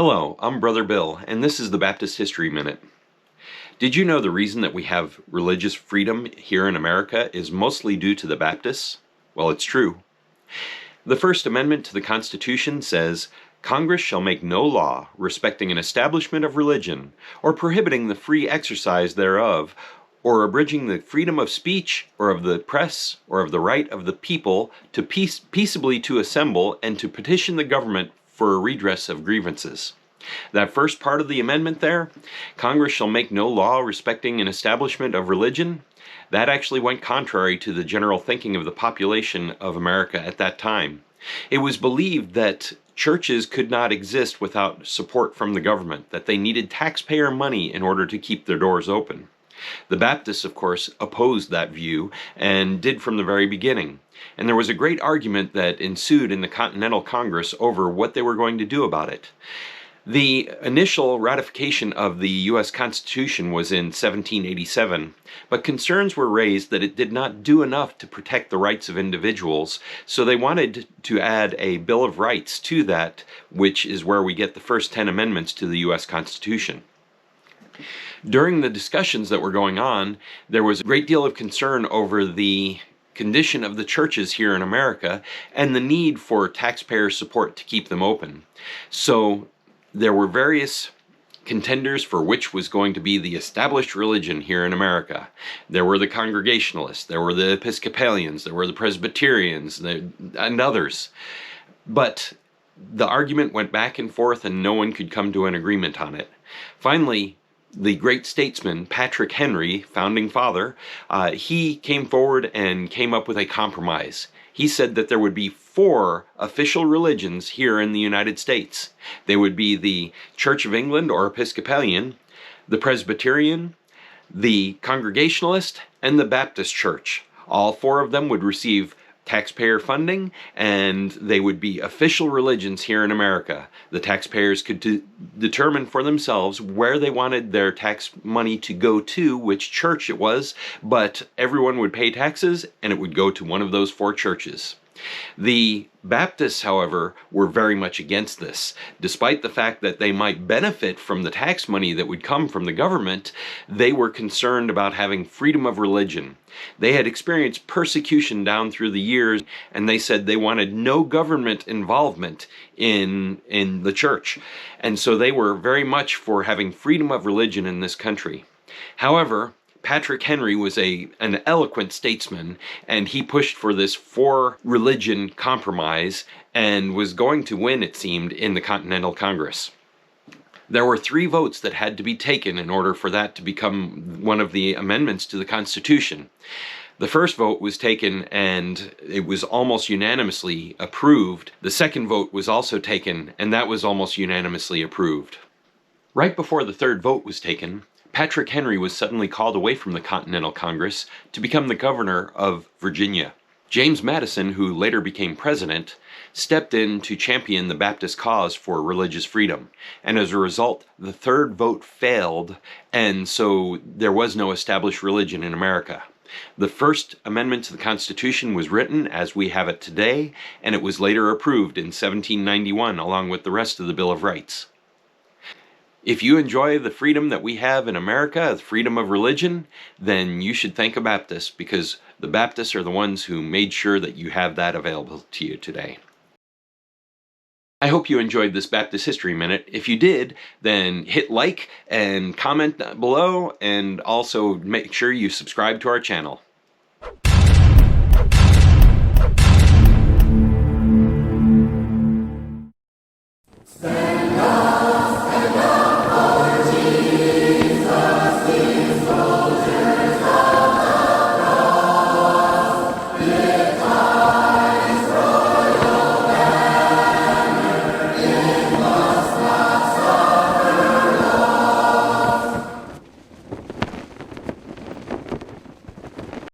Hello, I'm Brother Bill, and this is the Baptist History Minute. Did you know the reason that we have religious freedom here in America is mostly due to the Baptists? Well, it's true. The First Amendment to the Constitution says, "Congress shall make no law respecting an establishment of religion, or prohibiting the free exercise thereof, or abridging the freedom of speech, or of the press, or of the right of the people to peaceably to assemble and to petition the government for a redress of grievances." That first part of the amendment there, Congress shall make no law respecting an establishment of religion, that actually went contrary to the general thinking of the population of America at that time. It was believed that churches could not exist without support from the government, that they needed taxpayer money in order to keep their doors open. The Baptists, of course, opposed that view and did from the very beginning. And there was a great argument that ensued in the Continental Congress over what they were going to do about it. The initial ratification of the U.S. Constitution was in 1787, but concerns were raised that it did not do enough to protect the rights of individuals, so they wanted to add a Bill of Rights to that, which is where we get the first 10 amendments to the U.S. Constitution. During the discussions that were going on, there was a great deal of concern over the condition of the churches here in America and the need for taxpayer support to keep them open. So there were various contenders for which was going to be the established religion here in America. There were the Congregationalists, there were the Episcopalians, there were the Presbyterians, and others. But the argument went back and forth and no one could come to an agreement on it. Finally, the great statesman Patrick Henry, founding father, he came forward and came up with a compromise. He said that there would be 4 official religions here in the United States. They would be the Church of England or Episcopalian, the Presbyterian, the Congregationalist, and the Baptist Church. All 4 of them would receive taxpayer funding, and they would be official religions here in America. The taxpayers could determine for themselves where they wanted their tax money to go to, which church it was, but everyone would pay taxes and it would go to one of those 4 churches. The Baptists, however, were very much against this. Despite the fact that they might benefit from the tax money that would come from the government, they were concerned about having freedom of religion. They had experienced persecution down through the years, and they said they wanted no government involvement in the church. And so they were very much for having freedom of religion in this country. However, Patrick Henry was an eloquent statesman, and he pushed for this 4-religion compromise and was going to win, it seemed, in the Continental Congress. There were 3 votes that had to be taken in order for that to become one of the amendments to the Constitution. The first vote was taken and it was almost unanimously approved. The second vote was also taken and that was almost unanimously approved. Right before the third vote was taken, Patrick Henry was suddenly called away from the Continental Congress to become the governor of Virginia. James Madison, who later became president, stepped in to champion the Baptist cause for religious freedom. And as a result, the third vote failed, and so there was no established religion in America. The First Amendment to the Constitution was written as we have it today, and it was later approved in 1791 along with the rest of the Bill of Rights. If you enjoy the freedom that we have in America, the freedom of religion, then you should thank a Baptist, because the Baptists are the ones who made sure that you have that available to you today. I hope you enjoyed this Baptist History Minute. If you did, then hit like and comment below, and also make sure you subscribe to our channel.